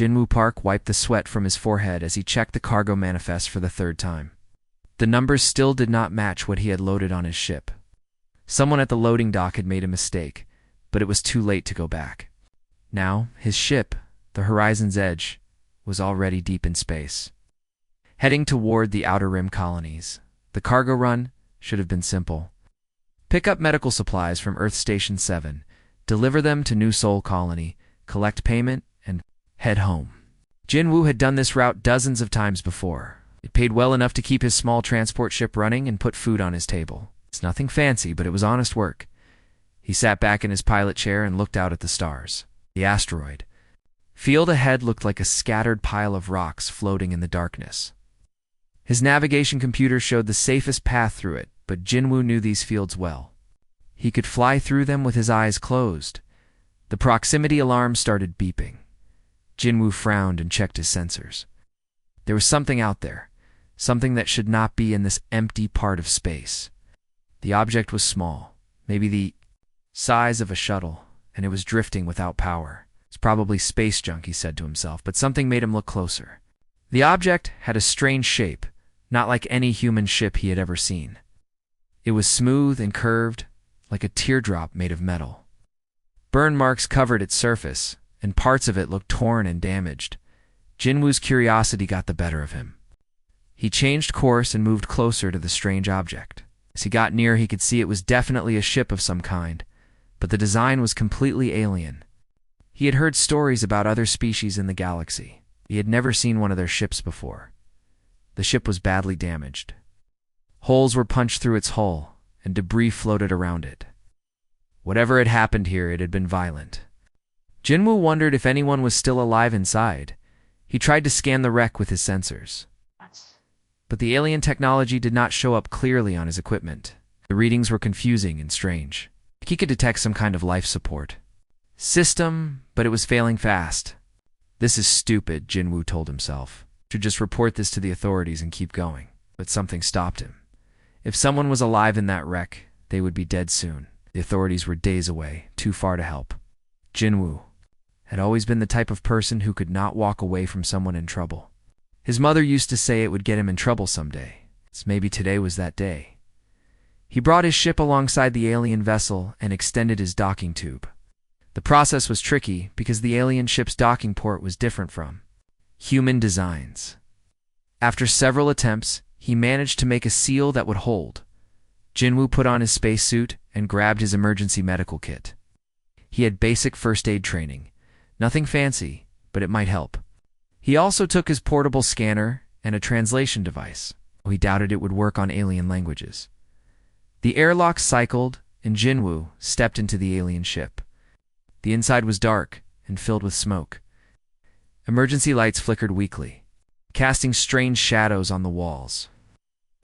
Jinwoo Park wiped the sweat from his forehead as he checked the cargo manifest for the third time. The numbers still did not match what he had loaded on his ship. Someone at the loading dock had made a mistake, but it was too late to go back. Now, his ship, the Horizon's Edge, was already deep in space. Heading toward the Outer Rim colonies, the cargo run should have been simple. Pick up medical supplies from Earth Station 7, deliver them to New Sol Colony, collect payment, and head home. Jinwoo had done this route dozens of times before. It paid well enough to keep his small transport ship running and put food on his table. It's nothing fancy, but it was honest work. He sat back in his pilot chair and looked out at the stars. The asteroid field ahead looked like a scattered pile of rocks floating in the darkness. His navigation computer showed the safest path through it, but Jinwoo knew these fields well. He could fly through them with his eyes closed. The proximity alarm started beeping. Jinwoo frowned and checked his sensors. There was something out there, something that should not be in this empty part of space. The object was small, maybe the size of a shuttle, and it was drifting without power. It's probably space junk, he said to himself, but something made him look closer. The object had a strange shape, not like any human ship he had ever seen. It was smooth and curved, like a teardrop made of metal. Burn marks covered its surface, and parts of it looked torn and damaged. Jinwoo's curiosity got the better of him. He changed course and moved closer to the strange object. As he got near, he could see it was definitely a ship of some kind, but the design was completely alien. He had heard stories about other species in the galaxy. He had never seen one of their ships before. The ship was badly damaged. Holes were punched through its hull, and debris floated around it. Whatever had happened here, it had been violent. Jinwoo wondered if anyone was still alive inside. He tried to scan the wreck with his sensors. But the alien technology did not show up clearly on his equipment. The readings were confusing and strange. He could detect some kind of life support system, but it was failing fast. This is stupid, Jinwoo told himself. Should just report this to the authorities and keep going. But something stopped him. If someone was alive in that wreck, they would be dead soon. The authorities were days away, too far to help. Jinwoo had always been the type of person who could not walk away from someone in trouble. His mother used to say it would get him in trouble someday. So maybe today was that day. He brought his ship alongside the alien vessel and extended his docking tube. The process was tricky because the alien ship's docking port was different from human designs. After several attempts, he managed to make a seal that would hold. Jinwoo put on his spacesuit and grabbed his emergency medical kit. He had basic first aid training. Nothing fancy, but it might help. He also took his portable scanner and a translation device. He doubted it would work on alien languages. The airlock cycled, and Jinwoo stepped into the alien ship. The inside was dark and filled with smoke. Emergency lights flickered weakly, casting strange shadows on the walls.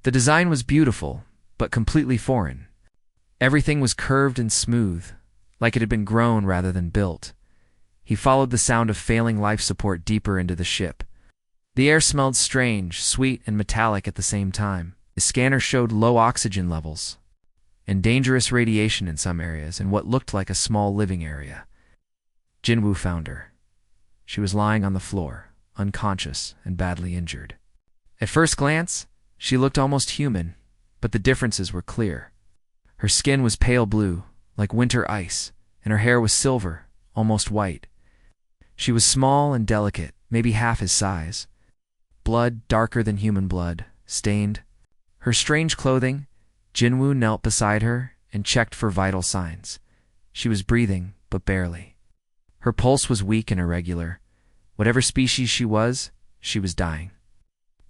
The design was beautiful, but completely foreign. Everything was curved and smooth, like it had been grown rather than built. He followed the sound of failing life support deeper into the ship. The air smelled strange, sweet, and metallic at the same time. The scanner showed low oxygen levels and dangerous radiation in some areas and what looked like a small living area. Jinwoo found her. She was lying on the floor, unconscious and badly injured. At first glance, she looked almost human, but the differences were clear. Her skin was pale blue, like winter ice, and her hair was silver, almost white. She was small and delicate, maybe half his size. Blood darker than human blood, stained. Her strange clothing. Jinwoo knelt beside her and checked for vital signs. She was breathing, but barely. Her pulse was weak and irregular. Whatever species she was dying.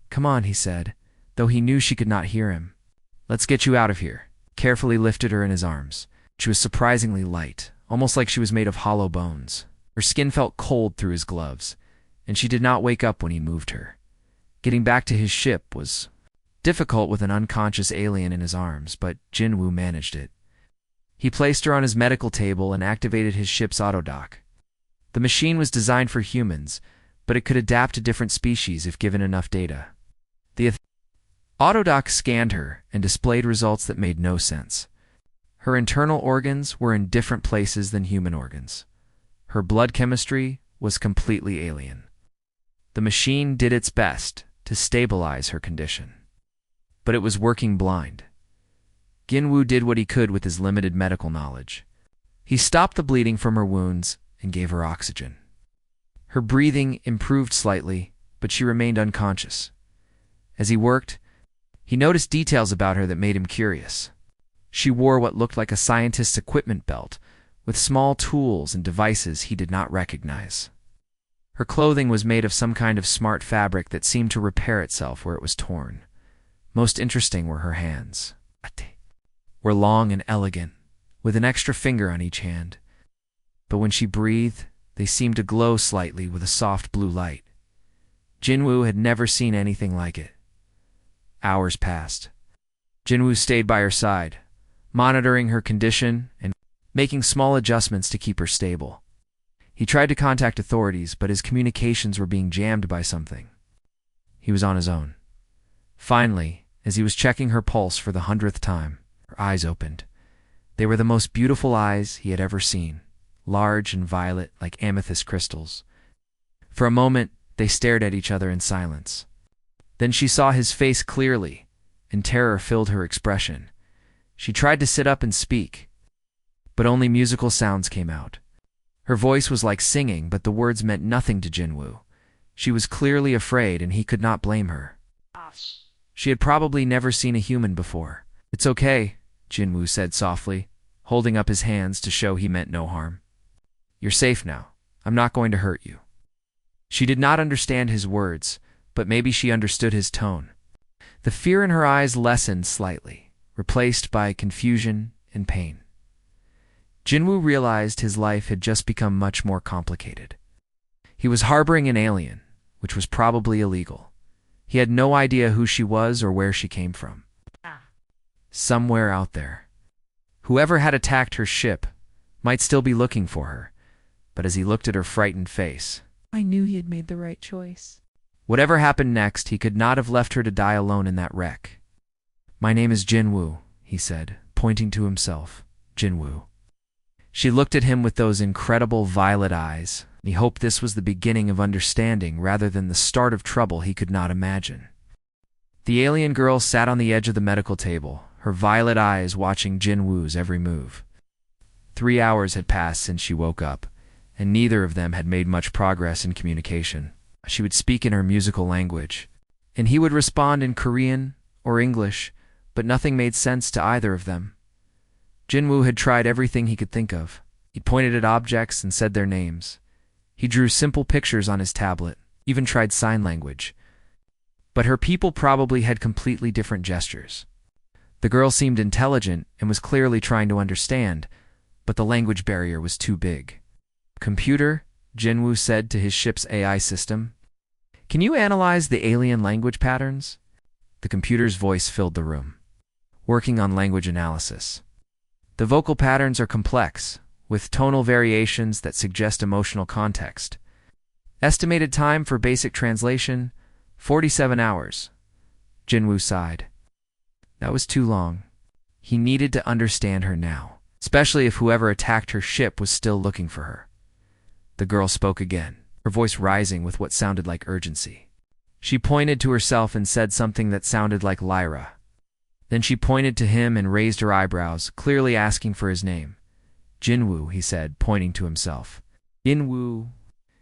"Come on," he said, though he knew she could not hear him. "Let's get you out of here." Carefully lifted her in his arms. She was surprisingly light, almost like she was made of hollow bones. Her skin felt cold through his gloves, and she did not wake up when he moved her. Getting back to his ship was difficult with an unconscious alien in his arms, but Jinwoo managed it. He placed her on his medical table and activated his ship's autodock. The machine was designed for humans, but it could adapt to different species if given enough data. The autodock scanned her and displayed results that made no sense. Her internal organs were in different places than human organs. Her blood chemistry was completely alien. The machine did its best to stabilize her condition, but it was working blind. Jinwoo did what he could with his limited medical knowledge. He stopped the bleeding from her wounds and gave her oxygen. Her breathing improved slightly, but she remained unconscious. As he worked, he noticed details about her that made him curious. She wore what looked like a scientist's equipment belt, with small tools and devices he did not recognize. Her clothing was made of some kind of smart fabric that seemed to repair itself where it was torn. Most interesting were her hands. Were long and elegant, with an extra finger on each hand. But when she breathed, they seemed to glow slightly with a soft blue light. Jinwoo had never seen anything like it. Hours passed. Jinwoo stayed by her side, monitoring her condition and making small adjustments to keep her stable. He tried to contact authorities, but his communications were being jammed by something. He was on his own. Finally, as he was checking her pulse for the 100th time, her eyes opened. They were the most beautiful eyes he had ever seen, large and violet like amethyst crystals. For a moment, they stared at each other in silence. Then she saw his face clearly, and terror filled her expression. She tried to sit up and speak, but only musical sounds came out. Her voice was like singing, but the words meant nothing to Jinwoo. She was clearly afraid, and he could not blame her. She had probably never seen a human before. "It's okay," Jinwoo said softly, holding up his hands to show he meant no harm. "You're safe now. I'm not going to hurt you." She did not understand his words, but maybe she understood his tone. The fear in her eyes lessened slightly, replaced by confusion and pain. Jinwoo realized his life had just become much more complicated. He was harboring an alien, which was probably illegal. He had no idea who she was or where she came from. Somewhere out there. Whoever had attacked her ship might still be looking for her, but as he looked at her frightened face, I knew he had made the right choice. Whatever happened next, he could not have left her to die alone in that wreck. "My name is Jinwoo," he said, pointing to himself. Jinwoo. She looked at him with those incredible violet eyes. He hoped this was the beginning of understanding rather than the start of trouble he could not imagine. The alien girl sat on the edge of the medical table, her violet eyes watching Jinwoo's every move. 3 hours had passed since she woke up, and neither of them had made much progress in communication. She would speak in her musical language, and he would respond in Korean or English, but nothing made sense to either of them. Jinwoo had tried everything he could think of. He pointed at objects and said their names. He drew simple pictures on his tablet, even tried sign language. But her people probably had completely different gestures. The girl seemed intelligent and was clearly trying to understand, but the language barrier was too big. "Computer," Jinwoo said to his ship's AI system, "can you analyze the alien language patterns?" The computer's voice filled the room. "Working on language analysis. The vocal patterns are complex, with tonal variations that suggest emotional context. Estimated time for basic translation, 47 hours. Jinwoo sighed. That was too long. He needed to understand her now, especially if whoever attacked her ship was still looking for her. The girl spoke again, her voice rising with what sounded like urgency. She pointed to herself and said something that sounded like Lyra. Then she pointed to him and raised her eyebrows, clearly asking for his name. "Jinwoo," he said, pointing to himself. "Jinwoo."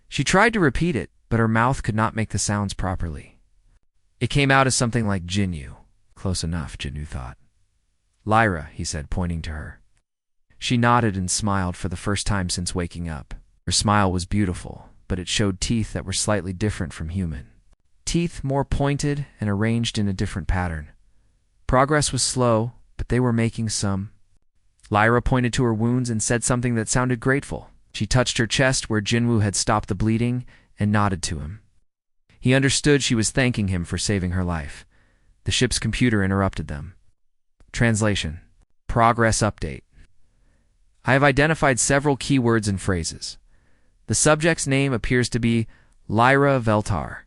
She tried to repeat it, but her mouth could not make the sounds properly. It came out as something like Jinyu. Close enough, Jinwoo thought. "Lyra," he said, pointing to her. She nodded and smiled for the first time since waking up. Her smile was beautiful, but it showed teeth that were slightly different from human. Teeth more pointed and arranged in a different pattern. Progress was slow, but they were making some. Lyra pointed to her wounds and said something that sounded grateful. She touched her chest where Jinwoo had stopped the bleeding and nodded to him. He understood she was thanking him for saving her life. The ship's computer interrupted them. Translation. Progress update. I have identified several keywords and phrases. The subject's name appears to be Lyra Veltar.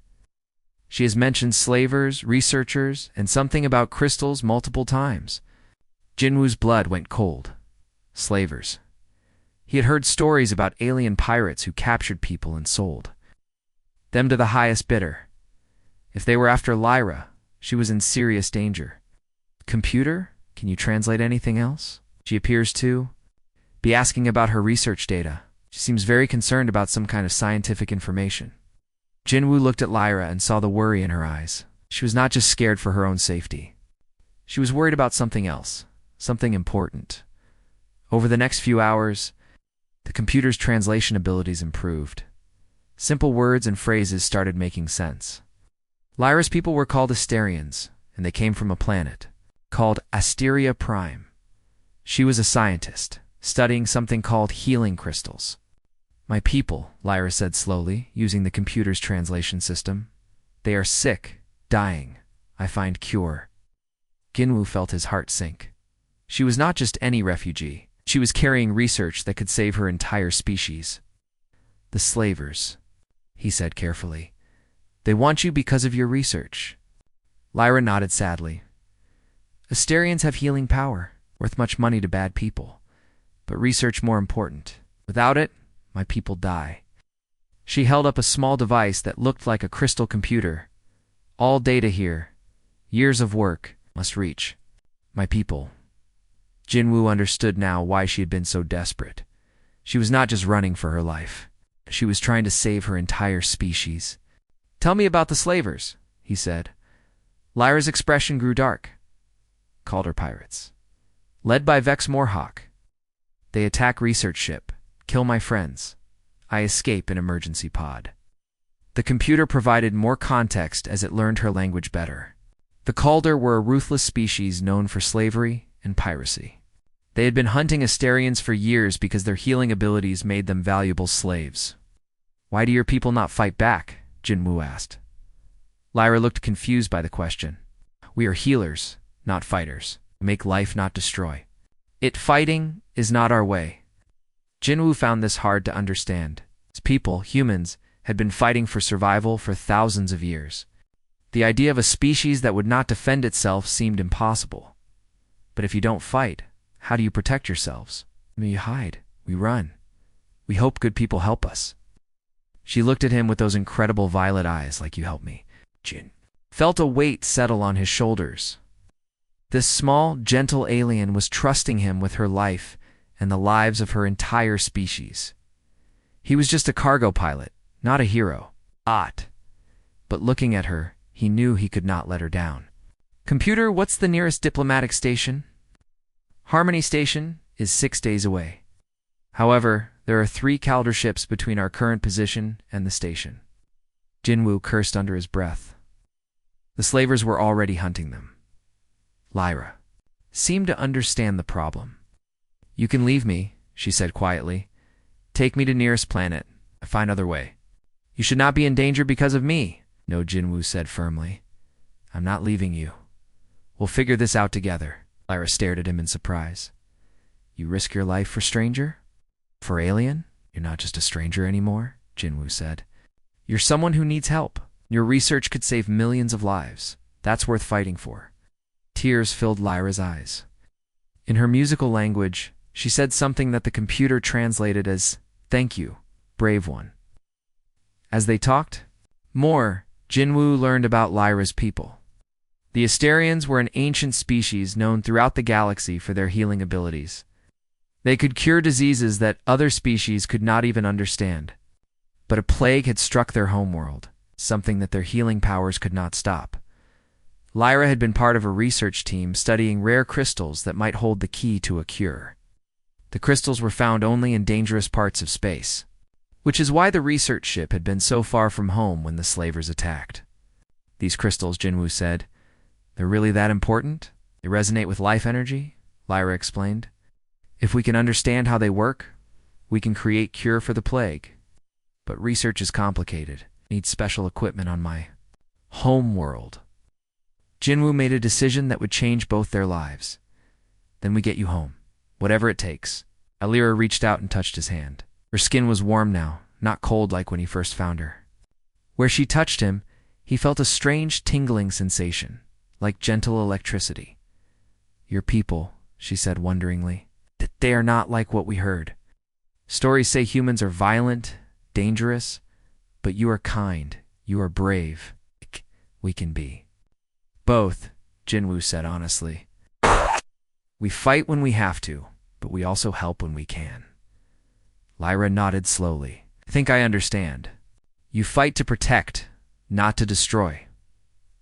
She has mentioned slavers, researchers, and something about crystals multiple times. Jinwoo's blood went cold. Slavers. He had heard stories about alien pirates who captured people and sold. them to the highest bidder. If they were after Lyra, she was in serious danger. Computer, can you translate anything else? She appears to be asking about her research data. She seems very concerned about some kind of scientific information. Jinwoo looked at Lyra and saw the worry in her eyes. She was not just scared for her own safety. She was worried about something else, something important. Over the next few hours, the computer's translation abilities improved. Simple words and phrases started making sense. Lyra's people were called Asterians, and they came from a planet called Asteria Prime. She was a scientist, studying something called healing crystals. My people, Lyra said slowly, using the computer's translation system. They are sick, dying. I find cure. Jinwoo felt his heart sink. She was not just any refugee. She was carrying research that could save her entire species. The slavers, he said carefully. They want you because of your research. Lyra nodded sadly. Asterians have healing power, worth much money to bad people. But research more important. Without it, my people die. She held up a small device that looked like a crystal computer. All data here, years of work, must reach my people. Jinwoo understood now why she had been so desperate. She was not just running for her life. She was trying to save her entire species. Tell me about the slavers, he said. Lyra's expression grew dark. Called her pirates. Led by Vex Morhawk. They attack research ship, kill my friends. I escape in emergency pod. The computer provided more context as it learned her language better. The Calder were a ruthless species known for slavery and piracy. They had been hunting Asterians for years because their healing abilities made them valuable slaves. Why do your people not fight back? Jinwoo asked. Lyra looked confused by the question. We are healers, not fighters. We make life, not destroy. Fighting is not our way. Jinwoo found this hard to understand. His people, humans, had been fighting for survival for thousands of years. The idea of a species that would not defend itself seemed impossible. But if you don't fight, how do you protect yourselves? You hide. We run. We hope good people help us. She looked at him with those incredible violet eyes like you help me. Jin felt a weight settle on his shoulders. This small, gentle alien was trusting him with her life and the lives of her entire species. He was just a cargo pilot, not a hero. But looking at her, he knew he could not let her down. Computer, what's the nearest diplomatic station? Harmony Station is 6 days away. However, there are 3 Calder ships between our current position and the station. Jinwoo cursed under his breath. The slavers were already hunting them. Lyra seemed to understand the problem. You can leave me, she said quietly. Take me to nearest planet. I find other way. You should not be in danger because of me, no, Jinwoo said firmly. I'm not leaving you. We'll figure this out together. Lyra stared at him in surprise. You risk your life for stranger? For alien? You're not just a stranger anymore, Jinwoo said. You're someone who needs help. Your research could save millions of lives. That's worth fighting for. Tears filled Lyra's eyes. In her musical language, she said something that the computer translated as, "Thank you, brave one." As they talked more, Jinwoo learned about Lyra's people. The Asterians were an ancient species known throughout the galaxy for their healing abilities. They could cure diseases that other species could not even understand. But a plague had struck their homeworld, something that their healing powers could not stop. Lyra had been part of a research team studying rare crystals that might hold the key to a cure. The crystals were found only in dangerous parts of space, which is why the research ship had been so far from home when the slavers attacked. These crystals, Jinwoo said, they're really that important? They resonate with life energy? Lyra explained. If we can understand how they work, we can create cure for the plague. But research is complicated. Needs special equipment on my home world. Jinwoo made a decision that would change both their lives. Then we get you home. Whatever it takes. Alira reached out and touched his hand. Her skin was warm now, not cold like when he first found her. Where she touched him, he felt a strange tingling sensation, like gentle electricity. Your people, she said wonderingly, that they are not like what we heard. Stories say humans are violent, dangerous, But you are kind, you are brave. We can be. Both, Jinwoo said honestly. We fight when we have to, but we also help when we can. Lyra nodded slowly. I think I understand. You fight to protect, not to destroy.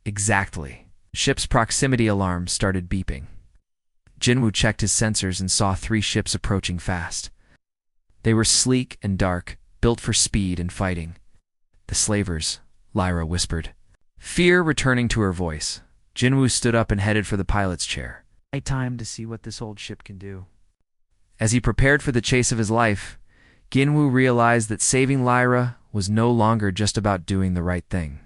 Exactly. Ship's proximity alarm started beeping. Jinwoo checked his sensors and saw 3 ships approaching fast. They were sleek and dark, built for speed and fighting. The slavers, Lyra whispered. Fear returning to her voice, Jinwoo stood up and headed for the pilot's chair. Time to see what this old ship can do. As he prepared for the chase of his life, Jinwoo realized that saving Lyra was no longer just about doing the right thing.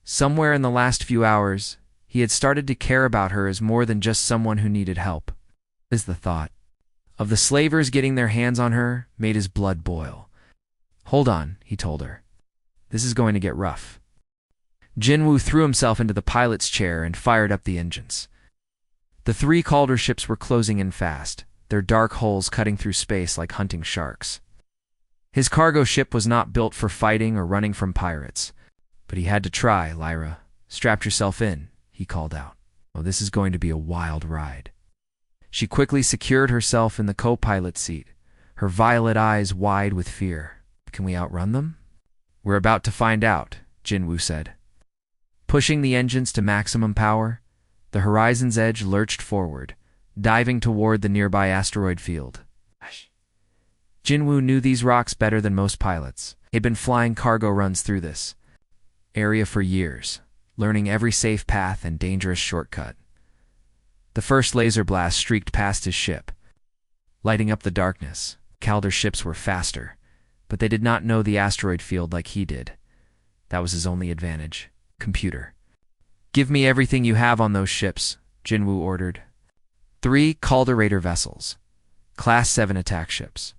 Somewhere in the last few hours, he had started to care about her as more than just someone who needed help. The thought of the slavers getting their hands on her made his blood boil. Hold on, he told her. This is going to get rough. Jinwoo threw himself into the pilot's chair and fired up the engines. The 3 Calder ships were closing in fast, their dark hulls cutting through space like hunting sharks. His cargo ship was not built for fighting or running from pirates, but he had to try. Lyra, strap yourself in, he called out. Oh, this is going to be a wild ride. She quickly secured herself in the co-pilot seat, her violet eyes wide with fear. Can we outrun them? We're about to find out, Jinwoo said. Pushing the engines to maximum power, the horizon's edge lurched forward, diving toward the nearby asteroid field. Jinwoo knew these rocks better than most pilots. He'd been flying cargo runs through this area for years, learning every safe path and dangerous shortcut. The first laser blast streaked past his ship, lighting up the darkness. Calder's ships were faster, but they did not know the asteroid field like he did. That was his only advantage. Computer. Give me everything you have on those ships, Jinwoo ordered. 3 Calderator vessels, Class 7 attack ships.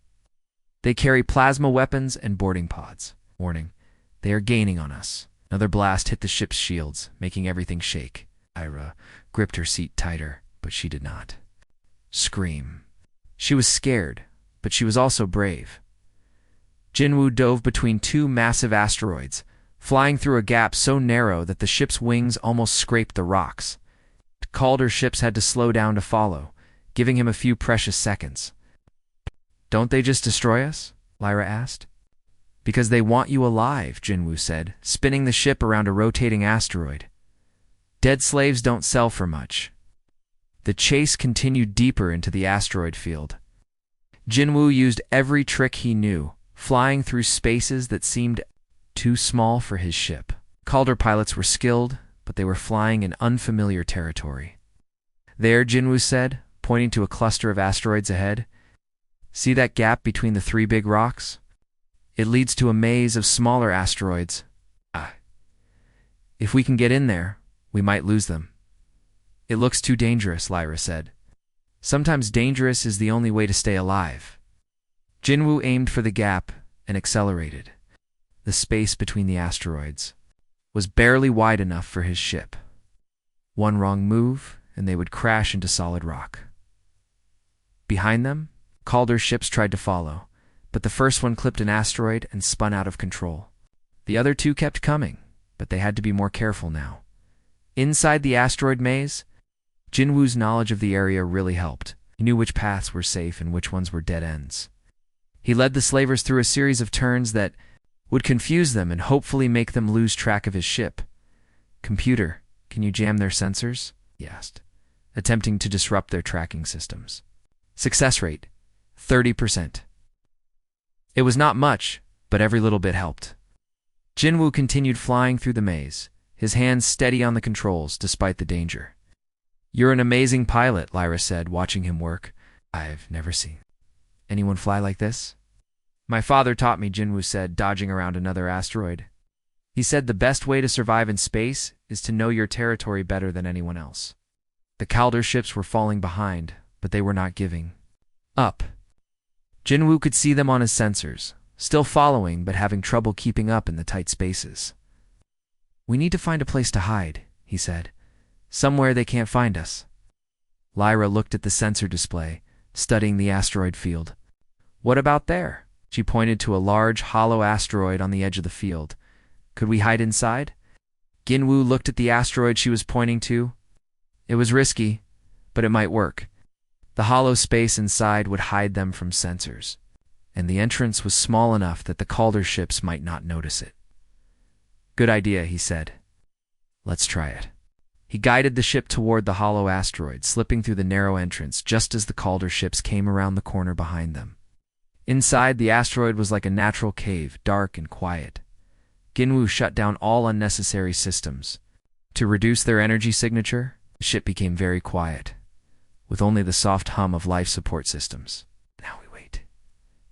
They carry plasma weapons and boarding pods. Warning, they are gaining on us. Another blast hit the ship's shields, making everything shake. Lyra gripped her seat tighter, but she did not scream. She was scared, but she was also brave. Jinwoo dove between 2 massive asteroids, flying through a gap so narrow that the ship's wings almost scraped the rocks. Calder's ships had to slow down to follow, giving him a few precious seconds. Don't they just destroy us? Lyra asked. Because they want you alive, Jinwoo said, spinning the ship around a rotating asteroid. Dead slaves don't sell for much. The chase continued deeper into the asteroid field. Jinwoo used every trick he knew, flying through spaces that seemed too small for his ship. Calder pilots were skilled, but they were flying in unfamiliar territory. There, Jinwoo said, pointing to a cluster of asteroids ahead. See that gap between the 3 big rocks? It leads to a maze of smaller asteroids. If we can get in there, we might lose them. It looks too dangerous, Lyra said. Sometimes dangerous is the only way to stay alive. Jinwoo aimed for the gap and accelerated. The space between the asteroids was barely wide enough for his ship. One wrong move, and they would crash into solid rock. Behind them, Calder's ships tried to follow, but the first one clipped an asteroid and spun out of control. The other 2 kept coming, but they had to be more careful now. Inside the asteroid maze, Jinwoo's knowledge of the area really helped. He knew which paths were safe and which ones were dead ends. He led the slavers through a series of turns that would confuse them and hopefully make them lose track of his ship. Computer, can you jam their sensors? He asked, attempting to disrupt their tracking systems. Success rate, 30%. It was not much, but every little bit helped. Jinwoo continued flying through the maze, his hands steady on the controls despite the danger. You're an amazing pilot, Lyra said, watching him work. I've never seen anyone fly like this. My father taught me, Jinwoo said, dodging around another asteroid. He said the best way to survive in space is to know your territory better than anyone else. The Calder ships were falling behind, but they were not giving up. Jinwoo could see them on his sensors, still following but having trouble keeping up in the tight spaces. We need to find a place to hide, he said. Somewhere they can't find us. Lyra looked at the sensor display, studying the asteroid field. What about there? She pointed to a large, hollow asteroid on the edge of the field, Could we hide inside? Ginwoo looked at the asteroid she was pointing to. It was risky, but it might work. The hollow space inside would hide them from sensors, and the entrance was small enough that the Calder ships might not notice it. Good idea, he said. Let's try it. He guided the ship toward the hollow asteroid, slipping through the narrow entrance just as the Calder ships came around the corner behind them. Inside, the asteroid was like a natural cave, dark and quiet. Ginwoo shut down all unnecessary systems. To reduce their energy signature, the ship became very quiet, with only the soft hum of life support systems. Now we wait,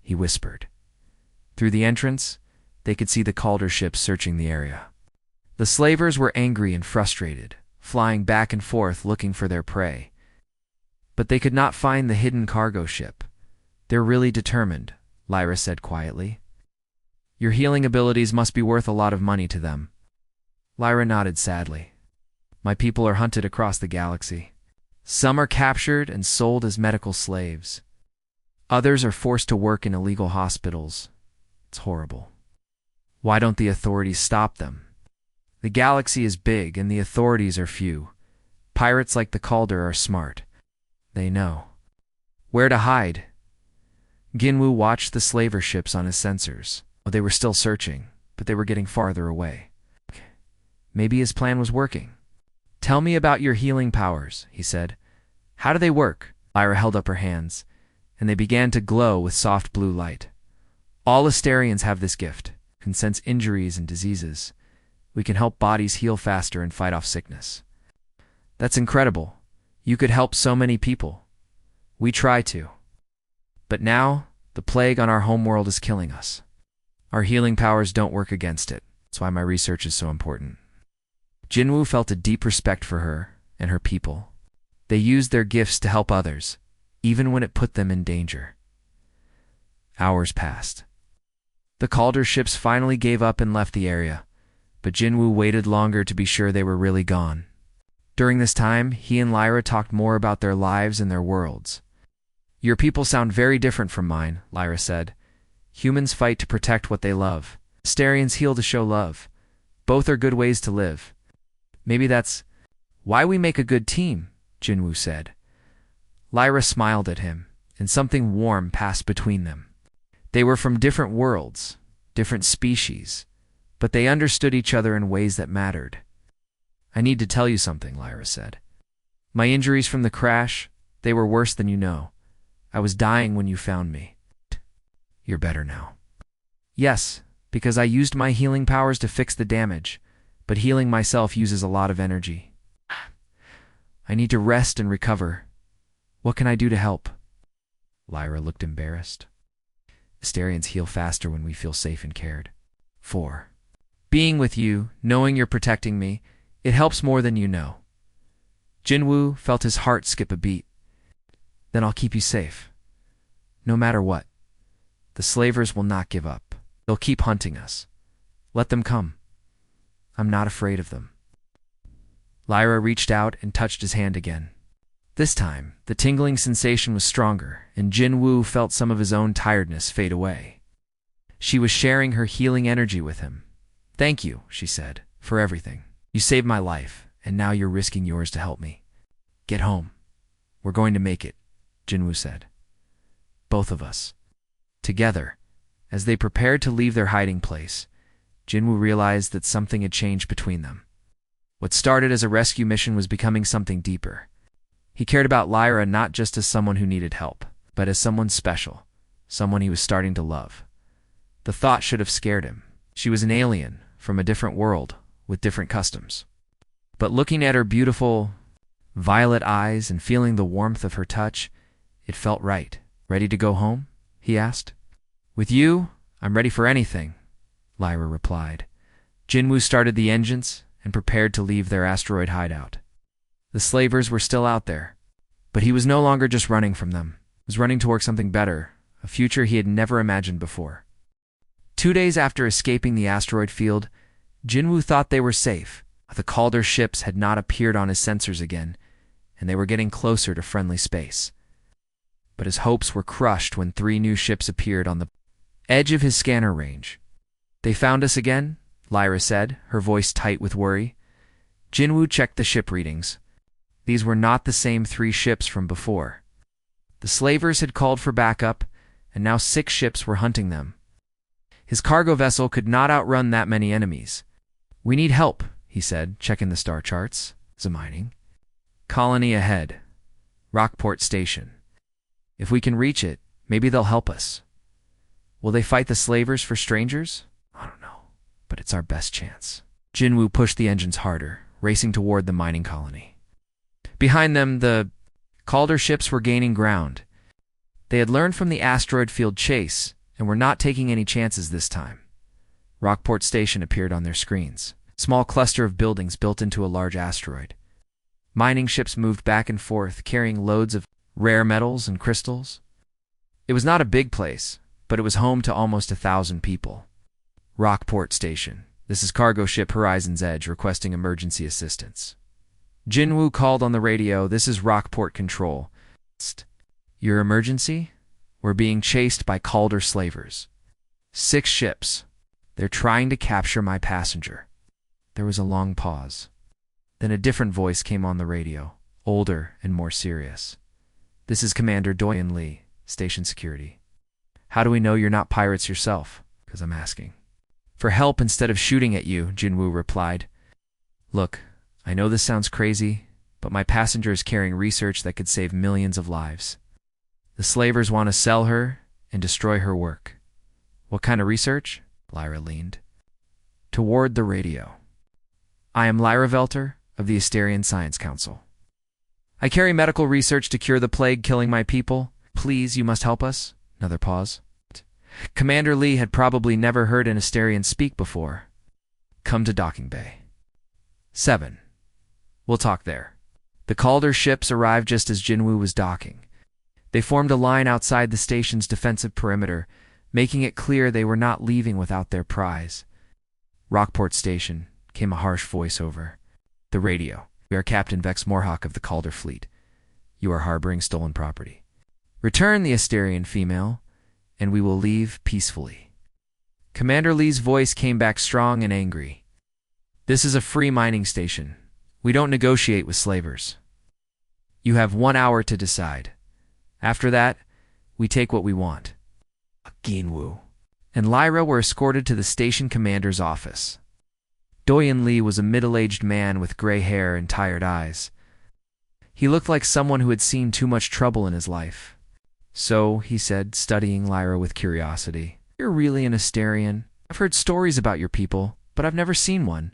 he whispered. Through the entrance, they could see the Calder ships searching the area. The slavers were angry and frustrated, flying back and forth looking for their prey. But they could not find the hidden cargo ship. They're really determined, Lyra said quietly. Your healing abilities must be worth a lot of money to them. Lyra nodded sadly. My people are hunted across the galaxy. Some are captured and sold as medical slaves. Others are forced to work in illegal hospitals. It's horrible. Why don't the authorities stop them? The galaxy is big and the authorities are few. Pirates like the Calder are smart. They know where to hide. Ginwoo watched the slaver ships on his sensors. They were still searching, but they were getting farther away. Maybe his plan was working. Tell me about your healing powers, he said. How do they work? Lyra held up her hands, and they began to glow with soft blue light. All Asterians have this gift, can sense injuries and diseases. We can help bodies heal faster and fight off sickness. That's incredible. You could help so many people. We try to. But now, the plague on our homeworld is killing us. Our healing powers don't work against it. That's why my research is so important. Ginwoo felt a deep respect for her and her people. They used their gifts to help others, even when it put them in danger. Hours passed. The Calder ships finally gave up and left the area, but Ginwoo waited longer to be sure they were really gone. During this time, he and Lyra talked more about their lives and their worlds. Your people sound very different from mine, Lyra said. Humans fight to protect what they love. Asterians heal to show love. Both are good ways to live. Maybe that's why we make a good team, Ginwoo said. Lyra smiled at him, and something warm passed between them. They were from different worlds, different species, but they understood each other in ways that mattered. I need to tell you something, Lyra said. My injuries from the crash, they were worse than you know. I was dying when you found me. You're better now. Yes, because I used my healing powers to fix the damage, but healing myself uses a lot of energy. I need to rest and recover. What can I do to help? Lyra looked embarrassed. Asterians heal faster when we feel safe and cared. 4. Being with you, knowing you're protecting me, it helps more than you know. Ginwoo felt his heart skip a beat. Then I'll keep you safe. No matter what. The slavers will not give up. They'll keep hunting us. Let them come. I'm not afraid of them. Lyra reached out and touched his hand again. This time, the tingling sensation was stronger, and Ginwoo felt some of his own tiredness fade away. She was sharing her healing energy with him. Thank you, she said, for everything. You saved my life, and now you're risking yours to help me. Get home. We're going to make it, Ginwoo said. Both of us. Together, as they prepared to leave their hiding place, Ginwoo realized that something had changed between them. What started as a rescue mission was becoming something deeper. He cared about Lyra not just as someone who needed help, but as someone special, someone he was starting to love. The thought should have scared him. She was an alien, from a different world, with different customs. But looking at her beautiful, violet eyes and feeling the warmth of her touch, it felt right. Ready to go home? He asked. With you, I'm ready for anything, Lyra replied. Ginwoo started the engines and prepared to leave their asteroid hideout. The slavers were still out there, but he was no longer just running from them. He was running toward something better, a future he had never imagined before. 2 days after escaping the asteroid field, Ginwoo thought they were safe. The Calder ships had not appeared on his sensors again, and they were getting closer to friendly space. But his hopes were crushed when 3 new ships appeared on the edge of his scanner range. They found us again? Lyra said, her voice tight with worry. Jinwoo checked the ship readings. These were not the same 3 ships from before. The slavers had called for backup, and now 6 ships were hunting them. His cargo vessel could not outrun that many enemies. "We need help," he said, checking the star charts. Mining colony ahead. Rockport Station. If we can reach it, maybe they'll help us. Will they fight the slavers for strangers? I don't know, but it's our best chance. Jinwoo pushed the engines harder, racing toward the mining colony. Behind them, the Calder ships were gaining ground. They had learned from the asteroid field chase and were not taking any chances this time. Rockport Station appeared on their screens. A small cluster of buildings built into a large asteroid. Mining ships moved back and forth, carrying loads of rare metals and crystals. It was not a big place, but it was home to almost 1,000 people. Rockport Station. This is cargo ship Horizon's Edge requesting emergency assistance. Jinwoo called on the radio. This is Rockport Control. Your emergency? We're being chased by Calder slavers. 6 ships. They're trying to capture my passenger. There was a long pause. Then a different voice came on the radio, older and more serious. This is Commander Doyen Lee, Station Security. How do we know you're not pirates yourself? Because I'm asking. For help instead of shooting at you, Jinwoo replied. Look, I know this sounds crazy, but my passenger is carrying research that could save millions of lives. The slavers want to sell her and destroy her work. What kind of research? Lyra leaned toward the radio. I am Lyra Velter of the Asterian Science Council. I carry medical research to cure the plague killing my people. Please, you must help us. Another pause. Commander Lee had probably never heard an Asterian speak before. Come to Docking Bay. 7. We'll talk there. The Calder ships arrived just as Jinwoo was docking. They formed a line outside the station's defensive perimeter, making it clear they were not leaving without their prize. Rockport Station, came a harsh voice over the radio. We are Captain Vex Morhawk of the Calder fleet. You are harboring stolen property. Return the Asterian female, and we will leave peacefully. Commander Lee's voice came back strong and angry. This is a free mining station. We don't negotiate with slavers. You have 1 hour to decide. After that, we take what we want. Jinwoo and Lyra were escorted to the station commander's office. Doyen Lee was a middle-aged man with gray hair and tired eyes. He looked like someone who had seen too much trouble in his life. So, he said, studying Lyra with curiosity, you're really an Asterian. I've heard stories about your people, but I've never seen one.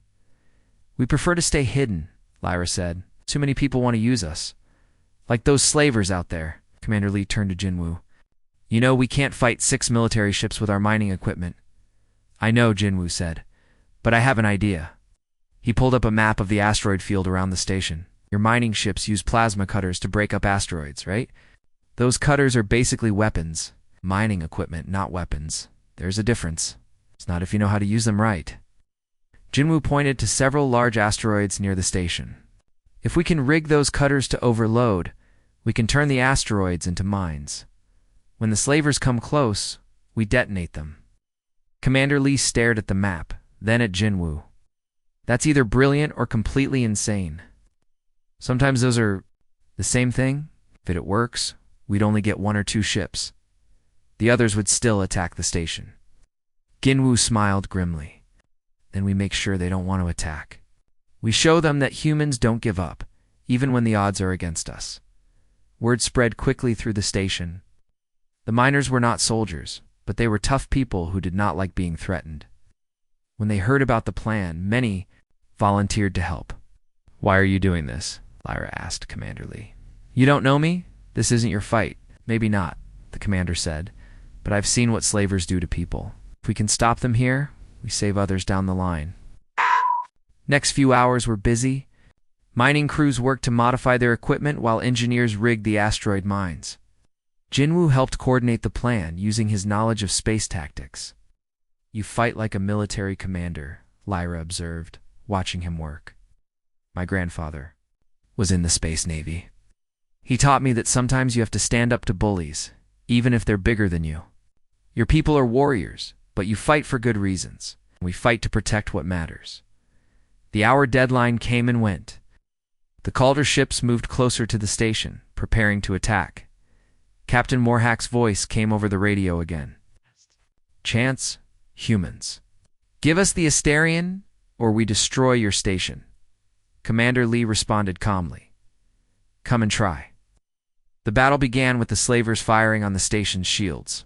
We prefer to stay hidden, Lyra said. Too many people want to use us. Like those slavers out there. Commander Lee turned to Jinwoo. You know, we can't fight 6 military ships with our mining equipment. I know, Jinwoo said, but I have an idea. He pulled up a map of the asteroid field around the station. Your mining ships use plasma cutters to break up asteroids, right? Those cutters are basically weapons. Mining equipment, not weapons. There's a difference. It's not if you know how to use them right. Jinwoo pointed to several large asteroids near the station. If we can rig those cutters to overload, we can turn the asteroids into mines. When the slavers come close, we detonate them. Commander Lee stared at the map, then at Jinwoo. That's either brilliant or completely insane. Sometimes those are the same thing. If it works, we'd only get 1 or 2 ships. The others would still attack the station. Jinwoo smiled grimly. Then we make sure they don't want to attack. We show them that humans don't give up, even when the odds are against us. Word spread quickly through the station. The miners were not soldiers, but they were tough people who did not like being threatened. When they heard about the plan, many volunteered to help. Why are you doing this? Lyra asked Commander Lee. You don't know me? This isn't your fight. Maybe not, the commander said, but I've seen what slavers do to people. If we can stop them here, we save others down the line. Next few hours were busy. Mining crews worked to modify their equipment while engineers rigged the asteroid mines. Jinwoo helped coordinate the plan using his knowledge of space tactics. You fight like a military commander, Lyra observed, watching him work. My grandfather was in the Space Navy. He taught me that sometimes you have to stand up to bullies, even if they're bigger than you. Your people are warriors, but you fight for good reasons. We fight to protect what matters. The hour deadline came and went. The Calder ships moved closer to the station, preparing to attack. Captain Morhack's voice came over the radio again. Chance, humans. Give us the Asterion, or we destroy your station. Commander Lee responded calmly. Come and try. The battle began with the slavers firing on the station's shields.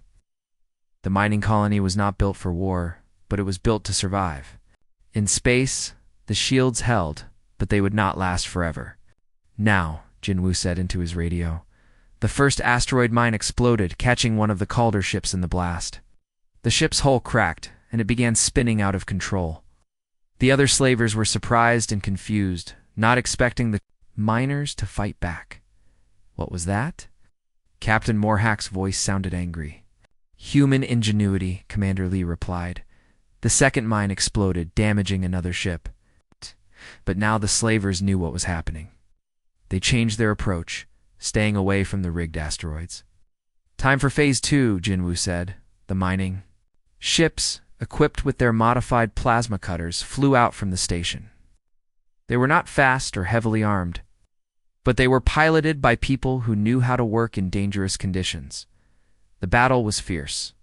The mining colony was not built for war, but it was built to survive. In space, the shields held, but they would not last forever. Now, Jinwoo said into his radio. The first asteroid mine exploded, catching one of the Calder ships in the blast. The ship's hull cracked, and it began spinning out of control. The other slavers were surprised and confused, not expecting the miners to fight back. What was that? Captain Morhack's voice sounded angry. Human ingenuity, Commander Lee replied. The second mine exploded, damaging another ship. But now the slavers knew what was happening. They changed their approach, staying away from the rigged asteroids. Time for Phase 2, Jinwoo said. The mining. Ships, equipped with their modified plasma cutters, flew out from the station. They were not fast or heavily armed, but they were piloted by people who knew how to work in dangerous conditions. The battle was fierce.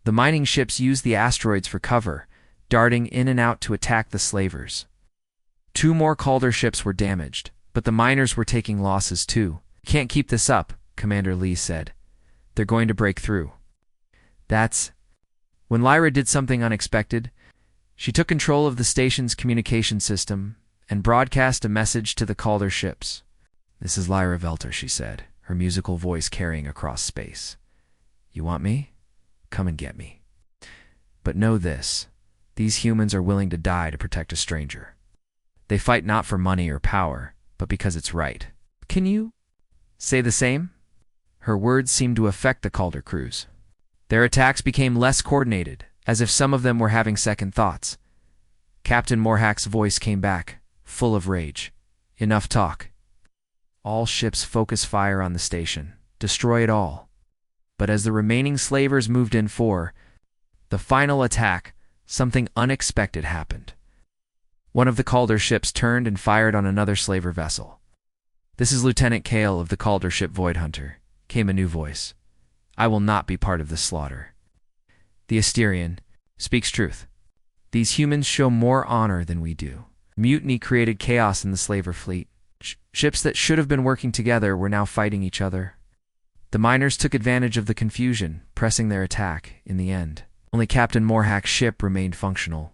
The mining ships used the asteroids for cover, darting in and out to attack the slavers. 2 more Calder ships were damaged, but the miners were taking losses too. Can't keep this up, Commander Lee said. They're going to break through. That's when Lyra did something unexpected. She took control of the station's communication system and broadcast a message to the Calder ships. This is Lyra Velter, she said, her musical voice carrying across space. You want me? Come and get me. But know this, these humans are willing to die to protect a stranger. They fight not for money or power, but because it's right. Can you say the same? Her words seemed to affect the Calder crews. Their attacks became less coordinated, as if some of them were having second thoughts. Captain Morhack's voice came back, full of rage. Enough talk. All ships focus fire on the station. Destroy it all. But as the remaining slavers moved in for the final attack, something unexpected happened. One of the Calder ships turned and fired on another slaver vessel. This is Lieutenant Kale of the Calder ship Void Hunter, came a new voice. I will not be part of this slaughter. The Asterion speaks truth. These humans show more honor than we do. Mutiny created chaos in the slaver fleet. Ships that should have been working together were now fighting each other. The miners took advantage of the confusion, pressing their attack. In the end, only Captain Morhack's ship remained functional.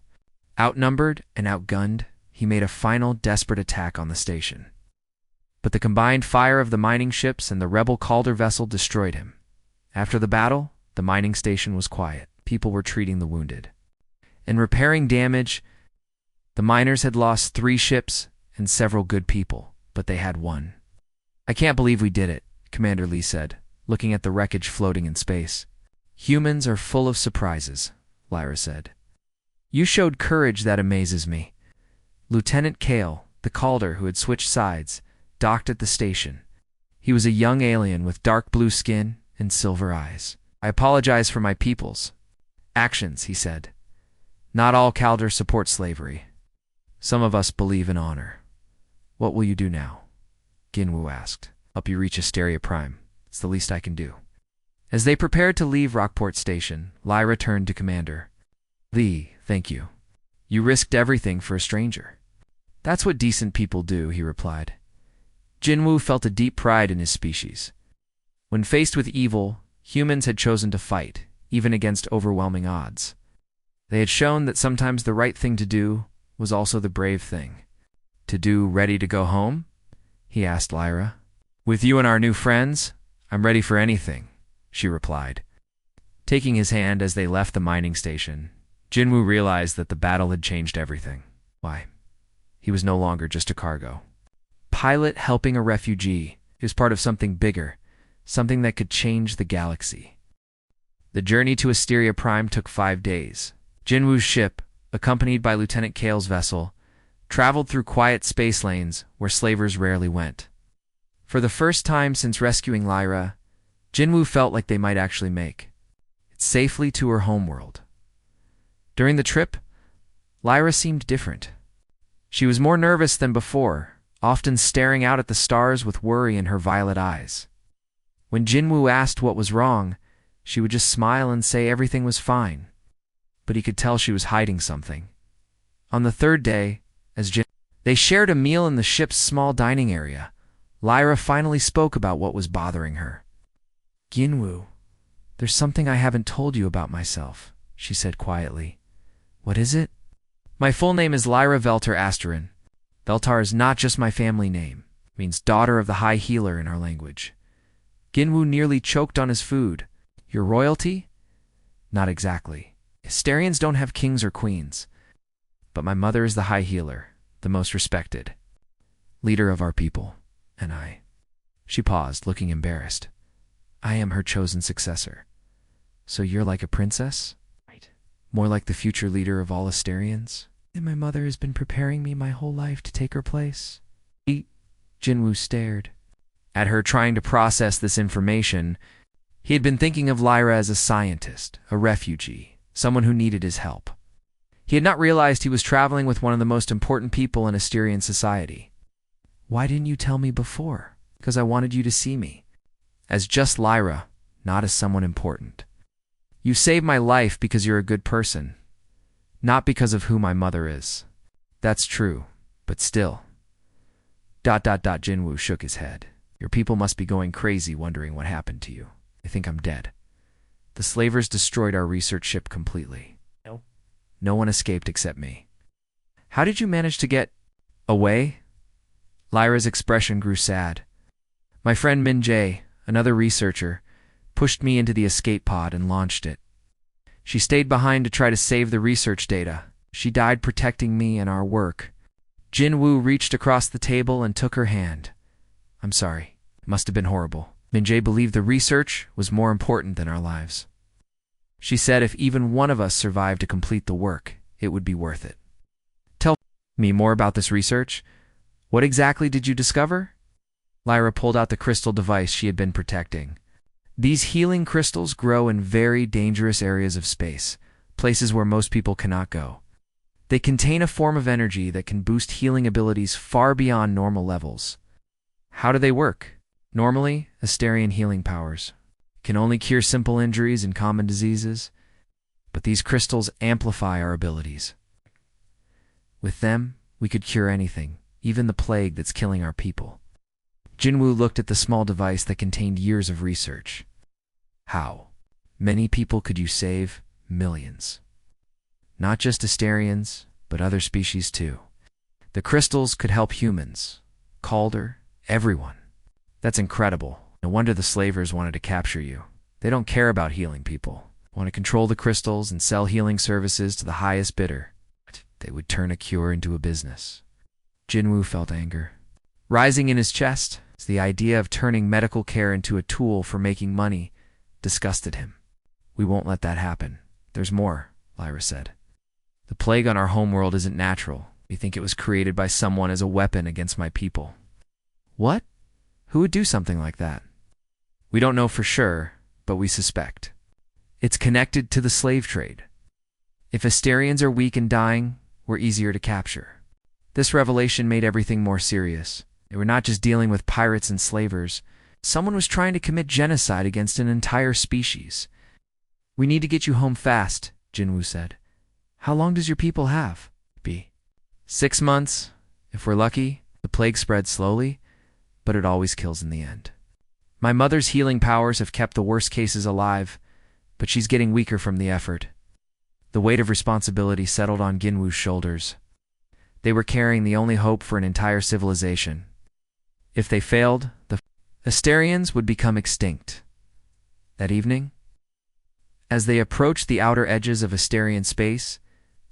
Outnumbered and outgunned, he made a final desperate attack on the station. But the combined fire of the mining ships and the rebel Calder vessel destroyed him. After the battle, the mining station was quiet. People were treating the wounded and repairing damage. The miners had lost 3 ships and several good people, but they had 1. I can't believe we did it, Commander Lee said, looking at the wreckage floating in space. Humans are full of surprises, Lyra said. You showed courage that amazes me. Lieutenant Kale, the Calder who had switched sides, docked at the station. He was a young alien with dark blue skin and silver eyes. I apologize for my people's actions, he said. Not all Calder support slavery. Some of us believe in honor. What will you do now? Jinwoo asked. Help you reach Asteria Prime. It's the least I can do. As they prepared to leave Rockport Station, Lyra turned to Commander Lee. Thank you. You risked everything for a stranger. That's what decent people do, he replied. Jinwoo felt a deep pride in his species. When faced with evil, humans had chosen to fight, even against overwhelming odds. They had shown that sometimes the right thing to do was also the brave thing. To do ready to go home? He asked Lyra. With you and our new friends, I'm ready for anything, she replied. Taking his hand as they left the mining station, Jinwoo realized that the battle had changed everything. Why? He was no longer just a cargo. Pilot helping a refugee. He was part of something bigger, something that could change the galaxy. The journey to Asteria Prime took 5 days. Jinwoo's ship, accompanied by Lieutenant Kale's vessel, traveled through quiet space lanes where slavers rarely went. For the first time since rescuing Lyra, Jinwoo felt like they might actually make it safely to her homeworld. During the trip, Lyra seemed different. She was more nervous than before, often staring out at the stars with worry in her violet eyes. When Jinwoo asked what was wrong, she would just smile and say everything was fine. But he could tell she was hiding something. On the third day, they shared a meal in the ship's small dining area, Lyra finally spoke about what was bothering her. "Jinwoo, there's something I haven't told you about myself," she said quietly. "What is it?" "My full name is Lyra Veltar Asterin. Veltar is not just my family name. It means daughter of the High Healer in our language." Jinwoo nearly choked on his food. "Your royalty?" "Not exactly. Hysterians don't have kings or queens. But my mother is the High Healer, the most respected leader of our people, and I—" She paused, looking embarrassed. "I am her chosen successor." "So you're like a princess?" "Right. More like the future leader of all Hysterians?" "And my mother has been preparing me my whole life to take her place." Jinwoo stared at her, trying to process this information. He had been thinking of Lyra as a scientist, a refugee, someone who needed his help. He had not realized he was traveling with one of the most important people in Hysterian society. "Why didn't you tell me before?" "Because I wanted you to see me as just Lyra, not as someone important. You saved my life because you're a good person, not because of who my mother is." "That's true, but still." Jinwoo shook his head. "Your people must be going crazy wondering what happened to you. They think I'm dead. The slavers destroyed our research ship completely. No one escaped except me." "How did you manage to get away?" Lyra's expression grew sad. "My friend Min Jae, another researcher, pushed me into the escape pod and launched it. She stayed behind to try to save the research data. She died protecting me and our work." Jinwoo reached across the table and took her hand. "I'm sorry. It must have been horrible. Min Jae believed the research was more important than our lives. She said if even one of us survived to complete the work, it would be worth it." "Tell me more about this research. What exactly did you discover?" Lyra pulled out the crystal device she had been protecting. "These healing crystals grow in very dangerous areas of space, places where most people cannot go. They contain a form of energy that can boost healing abilities far beyond normal levels." "How do they work?" "Normally, Hysterian healing powers can only cure simple injuries and common diseases, but these crystals amplify our abilities. With them, we could cure anything, even the plague that's killing our people." Jinwoo looked at the small device that contained years of research. "How many people could you save?" "Millions. Not just Hysterians, but other species too. The crystals could help humans, Calder, everyone." "That's incredible. No wonder the slavers wanted to capture you. They don't care about healing people. Want to control the crystals and sell healing services to the highest bidder. They would turn a cure into a business." Jinwoo felt anger rising in his chest. The idea of turning medical care into a tool for making money disgusted him. "We won't let that happen. There's more," Lyra said. "The plague on our homeworld isn't natural. We think it was created by someone as a weapon against my people." "What? Who would do something like that?" "We don't know for sure, but we suspect. It's connected to the slave trade. If Hysterians are weak and dying, we're easier to capture." This revelation made everything more serious. They were not just dealing with pirates and slavers. Someone was trying to commit genocide against an entire species. "We need to get you home fast," Jinwoo said. "How long does your people have?" 6 months. If we're lucky, the plague spreads slowly, but it always kills in the end. My mother's healing powers have kept the worst cases alive, but she's getting weaker from the effort." The weight of responsibility settled on Jinwoo's shoulders. They were carrying the only hope for an entire civilization. If they failed, the Hysterians would become extinct. That evening, as they approached the outer edges of Hysterian space,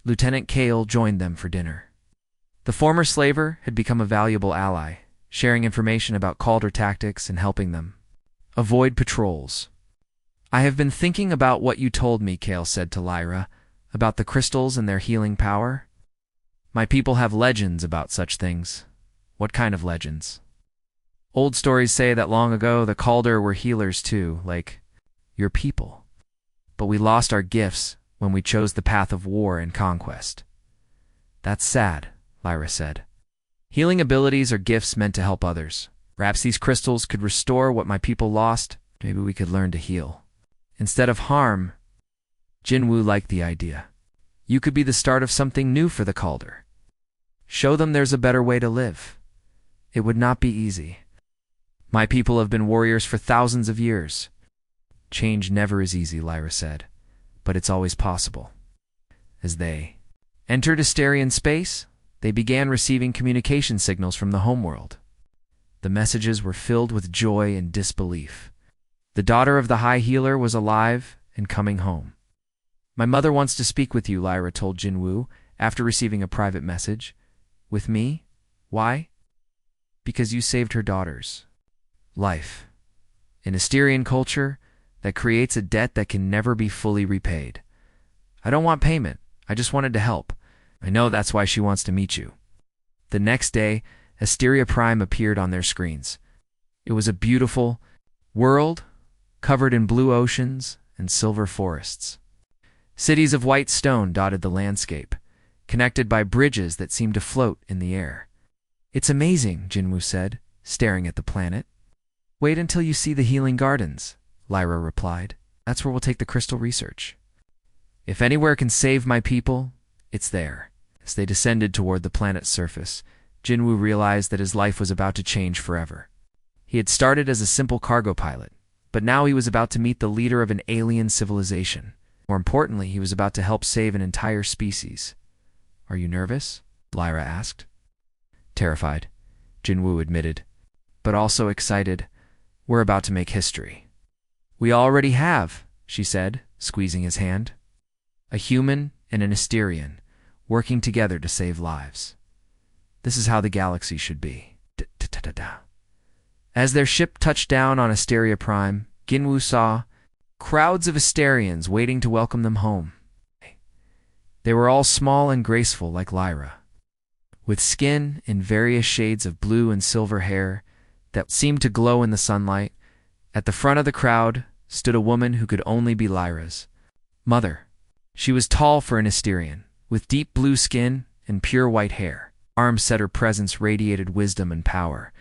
Lieutenant Kale joined them for dinner. The former slaver had become a valuable ally, sharing information about Calder tactics and helping them avoid patrols. "I have been thinking about what you told me," Kale said to Lyra, "about the crystals and their healing power. My people have legends about such things." "What kind of legends?" "Old stories say that long ago the Calder were healers too, like your people. But we lost our gifts when we chose the path of war and conquest. That's sad, Lyra said. Healing abilities are gifts meant to help others. Perhaps these crystals could restore what my people lost. Maybe we could learn to heal. Instead of harm, Jinwoo liked the idea. You could be the start of something new for the Calder. Show them there's a better way to live. It would not be easy. My people have been warriors for thousands of years. Change never is easy, Lyra said, but it's always possible. As they entered Asterian space, they began receiving communication signals from the homeworld. The messages were filled with joy and disbelief. The daughter of the High Healer was alive and coming home. My mother wants to speak with you, Lyra told Jinwoo after receiving a private message. With me? Why? Because you saved her daughter's life. In Asterian culture, that creates a debt that can never be fully repaid. I don't want payment. I just wanted to help. I know that's why she wants to meet you. The next day, Asteria Prime appeared on their screens. It was a beautiful world covered in blue oceans and silver forests. Cities of white stone dotted the landscape, connected by bridges that seemed to float in the air. It's amazing, Jinwoo said, staring at the planet. Wait until you see the healing gardens, Lyra replied. That's where we'll take the crystal research. If anywhere can save my people, it's there. As they descended toward the planet's surface, Jinwoo realized that his life was about to change forever. He had started as a simple cargo pilot, but now he was about to meet the leader of an alien civilization. More importantly, he was about to help save an entire species. Are you nervous? Lyra asked. Terrified, Jinwoo admitted, but also excited. We're about to make history. We already have, she said, squeezing his hand. A human and an Asterian, working together to save lives. This is how the galaxy should be. As their ship touched down on Asteria Prime, Jinwoo saw crowds of Asterians waiting to welcome them home. They were all small and graceful like Lyra, with skin in various shades of blue and silver hair that seemed to glow in the sunlight. At the front of the crowd stood a woman who could only be Lyra's mother. She was tall for an Asterian, with deep blue skin and pure white hair. Arms said her presence radiated wisdom and power,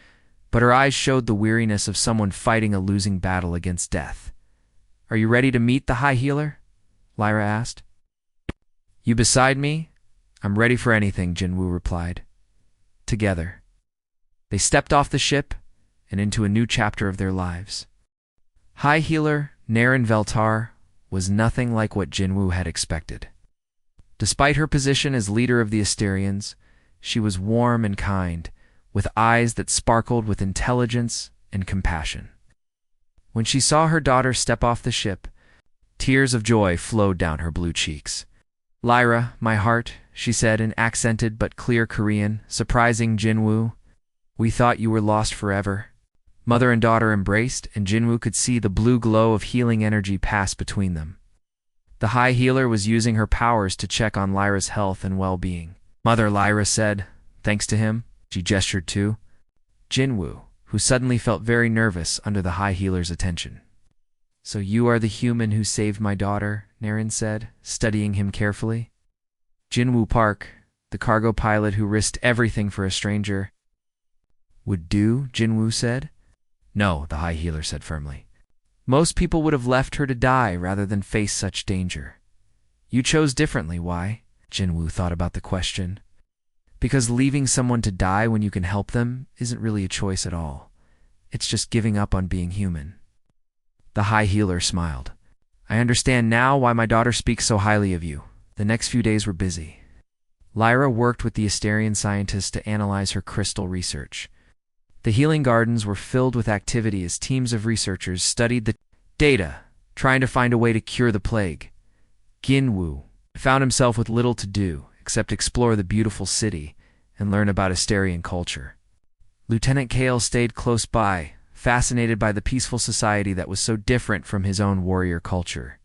but her eyes showed the weariness of someone fighting a losing battle against death. Are you ready to meet the High Healer? Lyra asked. You beside me? I'm ready for anything, Jinwoo replied. Together, they stepped off the ship and into a new chapter of their lives. High Healer Naren Veltar was nothing like what Jinwoo had expected. Despite her position as leader of the Asterians, she was warm and kind, with eyes that sparkled with intelligence and compassion. When she saw her daughter step off the ship, tears of joy flowed down her blue cheeks. Lyra, my heart, she said in accented but clear Korean, surprising Jinwoo. We thought you were lost forever. Mother and daughter embraced, and Jinwoo could see the blue glow of healing energy pass between them. The High Healer was using her powers to check on Lyra's health and well-being. Mother, Lyra said, thanks to him. She gestured too. Jinwoo, who suddenly felt very nervous under the High Healer's attention. So you are the human who saved my daughter, Naren said, studying him carefully. Jinwoo Park, the cargo pilot who risked everything for a stranger. Would do, Jinwoo said. No, the High Healer said firmly. Most people would have left her to die rather than face such danger. You chose differently, why? Jinwoo thought about the question. Because leaving someone to die when you can help them isn't really a choice at all. It's just giving up on being human. The High Healer smiled. I understand now why my daughter speaks so highly of you. The next few days were busy. Lyra worked with the Asterian scientists to analyze her crystal research. The healing gardens were filled with activity as teams of researchers studied the data, trying to find a way to cure the plague. Jinwoo found himself with little to do except explore the beautiful city and learn about Asterian culture. Lieutenant Kale stayed close by, fascinated by the peaceful society that was so different from his own warrior culture.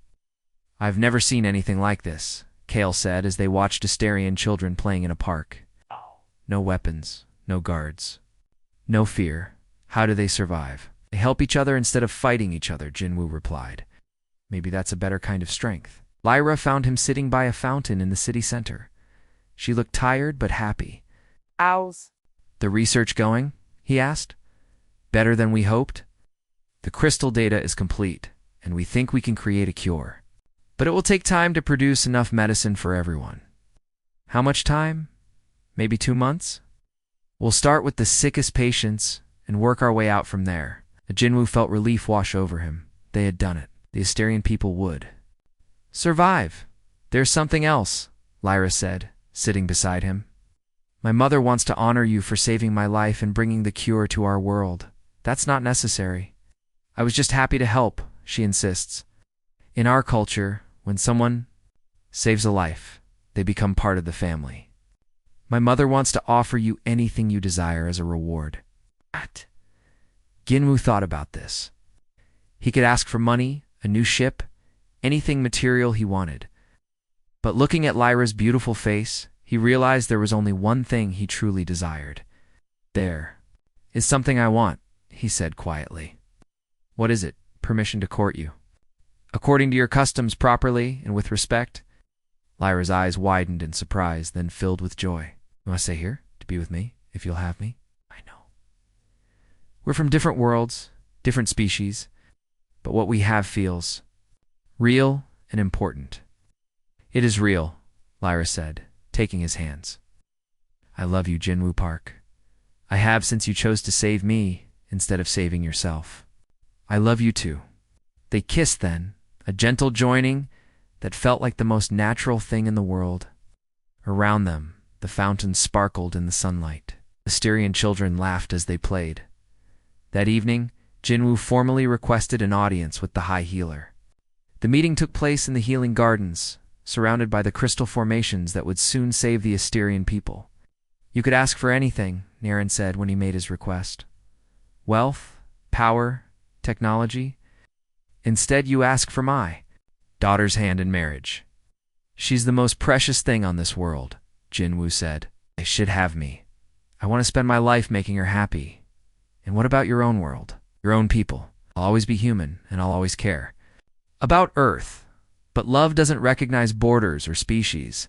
I've never seen anything like this, Kale said as they watched Asterian children playing in a park. No weapons, no guards. No fear. How do they survive? They help each other instead of fighting each other, Jinwoo replied. Maybe that's a better kind of strength. Lyra found him sitting by a fountain in the city center. She looked tired but happy. Owls. The research going? He asked. Better than we hoped? The crystal data is complete, and we think we can create a cure. But it will take time to produce enough medicine for everyone. How much time? Maybe 2 months? We'll start with the sickest patients and work our way out from there. Jinwoo felt relief wash over him. They had done it. The Asterian people would survive. There's something else, Lyra said, sitting beside him. My mother wants to honor you for saving my life and bringing the cure to our world. That's not necessary. I was just happy to help, she insists. In our culture, when someone saves a life, they become part of the family. My mother wants to offer you anything you desire as a reward. What? Jinwoo thought about this. He could ask for money, a new ship, anything material he wanted. But looking at Lyra's beautiful face, he realized there was only one thing he truly desired. There is something I want, he said quietly. What is it? Permission to court you. According to your customs, properly and with respect? Lyra's eyes widened in surprise, then filled with joy. You want to stay here, to be with me, if you'll have me? I know. We're from different worlds, different species, but what we have feels real and important. It is real, Lyra said, taking his hands. I love you, Jinwoo Park. I have since you chose to save me instead of saving yourself. I love you too. They kissed then, a gentle joining that felt like the most natural thing in the world. Around them, the fountain sparkled in the sunlight. The Asterian children laughed as they played. That evening, Jinwoo formally requested an audience with the High Healer. The meeting took place in the Healing Gardens, surrounded by the crystal formations that would soon save the Asterian people. You could ask for anything, Naren said when he made his request. Wealth, power, technology. Instead, you ask for my daughter's hand in marriage. She's the most precious thing on this world, Jinwoo said. They should have me. I want to spend my life making her happy. And what about your own world? Your own people? I'll always be human, and I'll always care about Earth. But love doesn't recognize borders or species.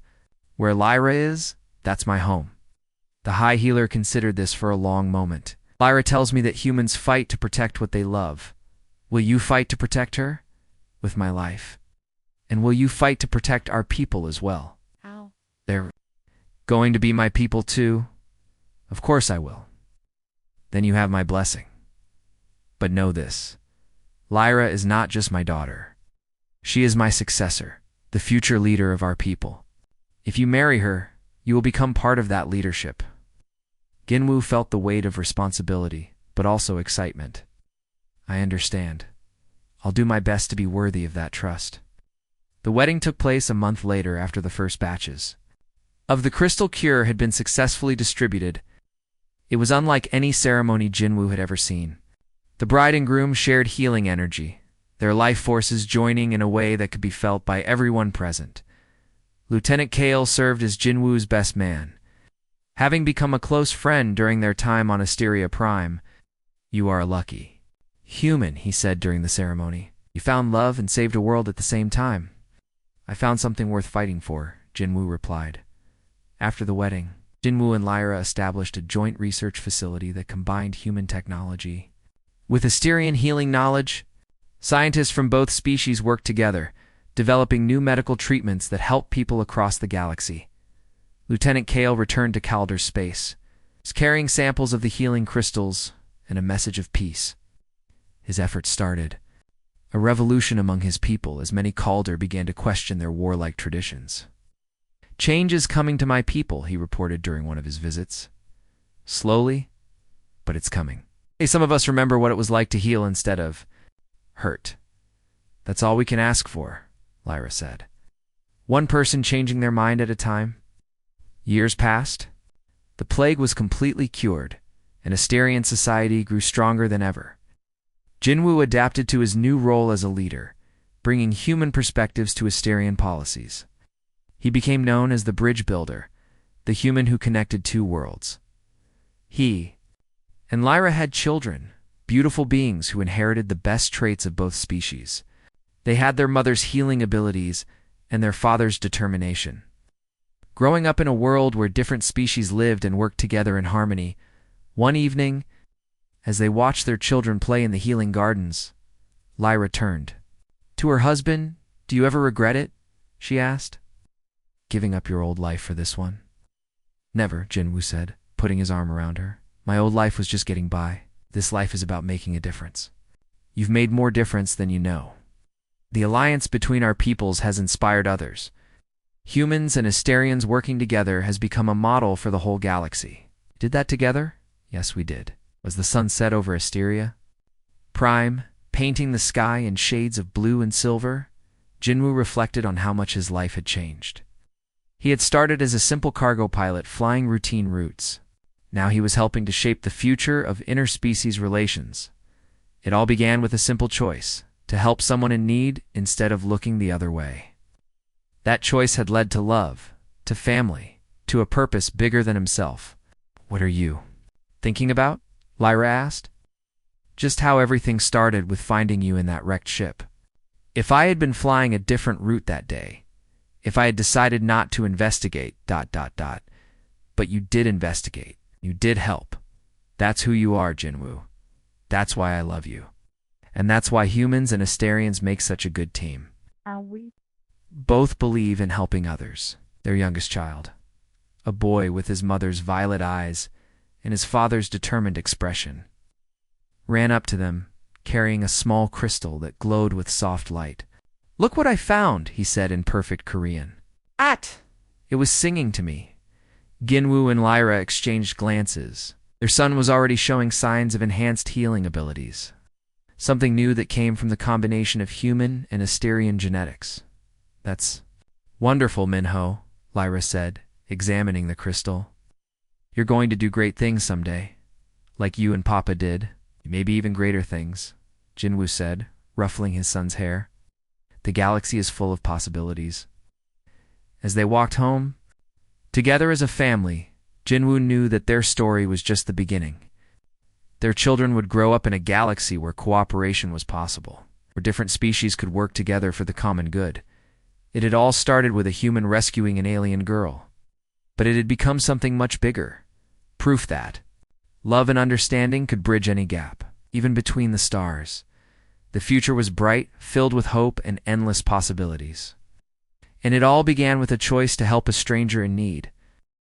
Where Lyra is, that's my home. The High Healer considered this for a long moment. Lyra tells me that humans fight to protect what they love. Will you fight to protect her? With my life. And will you fight to protect our people as well? How? They're going to be my people too? Of course I will. Then you have my blessing. But know this. Lyra is not just my daughter. She is my successor, the future leader of our people. If you marry her, you will become part of that leadership. Jinwoo felt the weight of responsibility, but also excitement. I understand. I'll do my best to be worthy of that trust. The wedding took place a month later after the first batches of the crystal cure had been successfully distributed. It was unlike any ceremony Jinwoo had ever seen. The bride and groom shared healing energy, their life forces joining in a way that could be felt by everyone present. Lieutenant Kale served as Jinwoo's best man. Having become a close friend during their time on Asteria Prime, you are lucky human, he said during the ceremony. You found love and saved a world at the same time. I found something worth fighting for, Jinwoo replied. After the wedding, Jinwoo and Lyra established a joint research facility that combined human technology with Asterian healing knowledge. Scientists from both species worked together, developing new medical treatments that help people across the galaxy. Lieutenant Kale returned to Calder's space, carrying samples of the healing crystals and a message of peace. His efforts started a revolution among his people as many Calder began to question their warlike traditions. Change is coming to my people, he reported during one of his visits. Slowly, but it's coming. Hey, some of us remember what it was like to heal instead of hurt. That's all we can ask for, Lyra said. One person changing their mind at a time. Years passed. The plague was completely cured, and Asterian society grew stronger than ever. Jinwoo adapted to his new role as a leader, bringing human perspectives to Asterian policies. He became known as the Bridge Builder, the human who connected two worlds. He and Lyra had children, beautiful beings who inherited the best traits of both species. They had their mother's healing abilities and their father's determination. Growing up in a world where different species lived and worked together in harmony, one evening, as they watched their children play in the healing gardens, Lyra turned to her husband. "Do you ever regret it?" she asked. "Giving up your old life for this one?" "Never," Jinwoo said, putting his arm around her. "My old life was just getting by. This life is about making a difference. You've made more difference than you know. The alliance between our peoples has inspired others. Humans and Asterians working together has become a model for the whole galaxy." "Did that together?" "Yes, we did." Was the sun set over Asteria? Prime, painting the sky in shades of blue and silver, Jinwoo reflected on how much his life had changed. He had started as a simple cargo pilot flying routine routes. Now he was helping to shape the future of interspecies relations. It all began with a simple choice: to help someone in need instead of looking the other way. That choice had led to love, to family, to a purpose bigger than himself. "What are you thinking about?" Lyra asked. "Just how everything started with finding you in that wrecked ship. If I had been flying a different route that day, if I had decided not to investigate, but you did investigate, you did help. That's who you are, Jinwoo. That's why I love you. And that's why humans and Asterians make such a good team. Are we? Both believe in helping others." Their youngest child, a boy with his mother's violet eyes and his father's determined expression, ran up to them, carrying a small crystal that glowed with soft light. "Look what I found," he said in perfect Korean. "At!" It was singing to me. Jinwoo and Lyra exchanged glances. Their son was already showing signs of enhanced healing abilities, something new that came from the combination of human and Asterian genetics. "That's wonderful, Minho," Lyra said, examining the crystal. "You're going to do great things someday, like you and Papa did. Maybe even greater things," Jinwoo said, ruffling his son's hair. "The galaxy is full of possibilities." As they walked home, together as a family, Jinwoo knew that their story was just the beginning. Their children would grow up in a galaxy where cooperation was possible, where different species could work together for the common good. It had all started with a human rescuing an alien girl, but it had become something much bigger. Proof that love and understanding could bridge any gap, even between the stars. The future was bright, filled with hope and endless possibilities. And it all began with a choice to help a stranger in need,